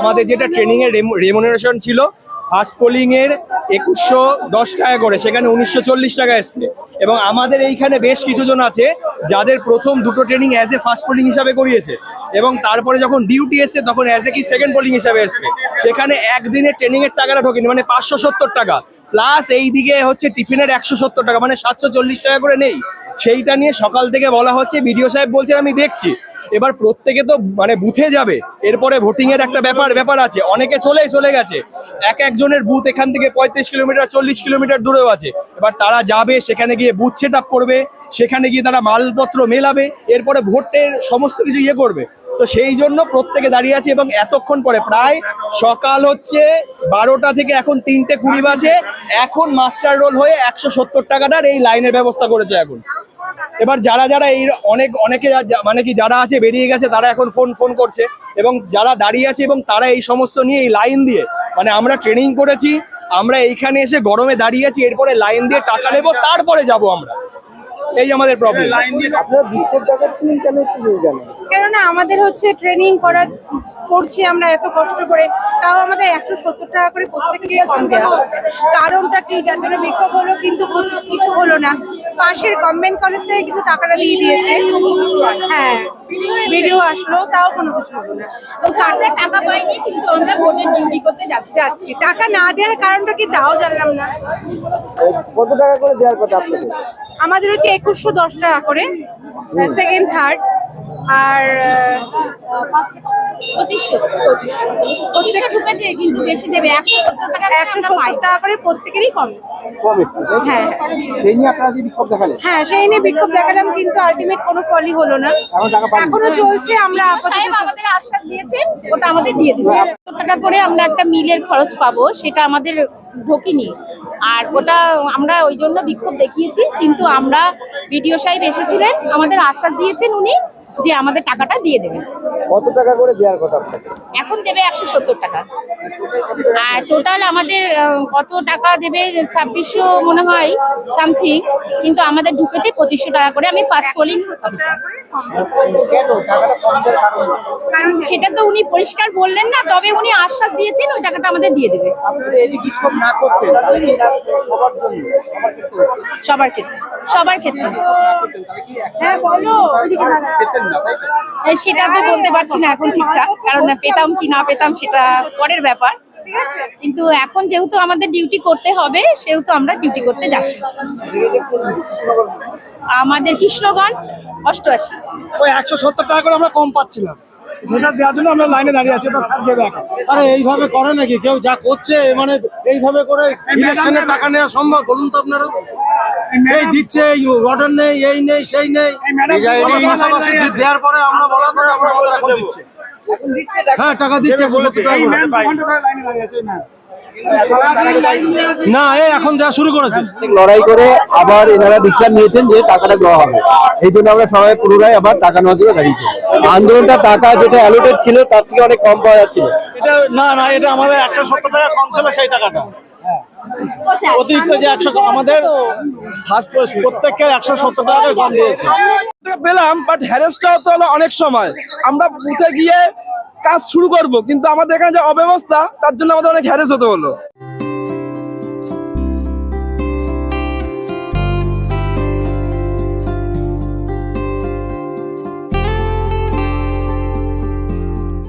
আমাদের যেটা ট্রেনিং এর রেমুনারেশন ছিল ফার্স্ট পোলিং এর 2110 টাকা করে, সেখানে 1940 টাকা এসছে। এবং আমাদের এইখানে বেশ কিছু জন আছে যাদের প্রথম দুটো training as a first polling হিসাবে করিয়েছে, এবং তারপরে যখন ডিউটি এসছে তখন অ্যাজ এ কি সেকেন্ড পোলিং হিসাবে এসছে। সেখানে একদিনের ট্রেনিং এর টাকাটা ঢোকেনি, মানে 570 টাকা প্লাস এইদিকে হচ্ছে টিফিনের 170 টাকা, মানে 740 টাকা করে নেই। সেইটা নিয়ে সকাল থেকে বলা হচ্ছে, বিডিও সাহেব বলছেন আমি দেখছি। এবার প্রত্যেকে তো মানে বুথে যাবে, এরপরে ভোটিং এর একটা ব্যাপার আছে, অনেকে চলে গেছে। একজনের বুথ এখান থেকে 35 কিলোমিটার 40 কিলোমিটার দূরেও আছে। এবার তারা যাবে, সেখানে গিয়ে বুথ সেট আপ করবে, সেখানে গিয়ে তারা মালপত্র মেলাবে, এরপরে ভোটের সমস্ত কিছু করবে। তো সেই জন্য প্রত্যেকে দাঁড়িয়ে আছে, এবং এতক্ষণ পরে প্রায় সকাল হচ্ছে 12টা থেকে এখন 3:20 বাজে, এখন মাস্টার রোল হয়ে 170 টাকাটার এই লাইনের ব্যবস্থা করেছে এখন। এবার যারা এই অনেকে মানে কি যারা আছে বেরিয়ে গেছে, তারা এখন ফোন করছে, এবং যারা দাঁড়িয়ে আছে এবং তারা এই সমস্ত নিয়ে এই লাইন দিয়ে, মানে আমরা ট্রেনিং করেছি, আমরা এইখানে এসে গরমে দাঁড়িয়ে আছি, এরপরে লাইন দিয়ে টাকা নেবো, তারপরে যাব আমরা। এই আমাদের প্রবলেম। আপনারা বিক্ষোভ দেখাচ্ছিলেন কেন একটু জানেন? কেননা আমাদের হচ্ছে ট্রেনিং করছি আমরা এত কষ্ট করে, তাও আমাদের 170 টাকা করে প্রত্যেককে কম দেওয়া হচ্ছে। কারণটা কি, যার জন্য বিক্ষোভ হলো কিন্তু কিছু হলো না। পাশের গভর্নমেন্ট কলেজ থেকে কিন্তু টাকাটা দিয়ে দিয়েছে, হ্যাঁ ভিডিও আসলো, তাও কোনো কিছু হলো না। আমরা টাকা পাইনি, কিন্তু আমরা ভোটের ডিউটি করতে যাচ্ছি। টাকা না দেওয়ার কারণটা কি তাও জানলাম না। কত টাকা করে দেওয়ার কথা আপনাদের? আমাদের হচ্ছে 2110 টাকা করে সেকেন্ড থার্ড, আর 2500 ঢুকেছে, কিন্তু বেশি দেবে 170 টাকা করে প্রত্যেকেরই কম। হ্যাঁ সেই নিয়ে আপনারা যে বিক্ষোভ দেখালেন? হ্যাঁ সেই নিয়ে বিক্ষোভ দেখালাম, কিন্তু আলটিমেট কোনো ফলই হলো না, এখনো চলছে। আমরা আমাদের আশ্বাস দিয়েছেন ওটা আমাদের দিয়ে দেবে। 100 টাকা করে আমরা একটা মিলের খরচ পাবো, সেটা আমাদের ঢোকেনি, আর ওটা আমরা ওই জন্য বিক্ষোভ দেখিয়েছি। কিন্তু আমরা বিডিও সাহেব এসেছিলেন, আমাদের আশ্বাস দিয়েছেন উনি যে আমাদের টাকাটা দিয়ে দেবেন। কত টাকা করে দেওয়ার কথা আপনাদের? এখন দেবে 170 টাকা, আর টোটাল আমাদের কত টাকা দেবে 2600 মনে হয় সামথিং, কিন্তু আমাদের ঢুকেছে 2500 টাকা করে। আমি ফার্স্ট পোলিং অফিসার, সেটা তো উনি পরিষ্কার বললেন না, তবে উনি আশ্বাস দিয়েছেন ওই টাকাটা আমাদের দিয়ে দেবে। সবার ক্ষেত্রে হ্যাঁ বলো, সেটা তো বলতে পারছি না এখন ঠিকঠাক, কারণ পেতাম কি না পেতাম সেটা পরের ব্যাপার। কিন্তু এখন যেহেতু আমাদের ডিউটি করতে হবে, সেহেতু আমরা ডিউটি করতে যাচ্ছি। আমাদের কৃষ্ণগঞ্জ 88। ওই 170 টাকা করে আমরা কম পাচ্ছিলাম, সেটা দেওয়ার জন্য আমরা লাইনে দাঁড়িয়ে আছি। আরে এইভাবে করে নাকি কেউ? যা করছে মানে এইভাবে করে ইলেকশনের টাকা নেওয়া সম্ভব? বলুন তো আপনারা। এই দিচ্ছে, এই অর্ডার নেই, এই নেই, সেই নেই, দেওয়ার পরে আমরা বলার পরে আমরা এখন দিচ্ছে। হ্যাঁ টাকা দিচ্ছে, না এই এখন দেওয়া শুরু করেছে। লড়াই করে আবার এনারা ডিসিশন নিয়েছেন যে টাকাটা দেওয়া হবে, এই জন্য আমরা সবাই পুনরায় আবার টাকা নেওয়ার জন্য দাঁড়িয়েছি। আন্দোলনটা টাকা যেটা অ্যালোটেড ছিল তার থেকে অনেক কম পাওয়া যাচ্ছিল। এটা না এটা আমাদের 170 টাকা কম ছিল, সেই টাকাটা অতিরিক্ত যে 100 আমাদের ফার্স্ট প্রত্যেককে 170 টাকা কম দিয়েছে পেলাম। বাট হ্যারেসটা তো হলো অনেক সময় আমরা বুথে গিয়ে কাজ শুরু করব, কিন্তু আমাদের এখানে যে অব্যবস্থা, তার জন্য আমাদের অনেক হ্যারেস হতে হলো।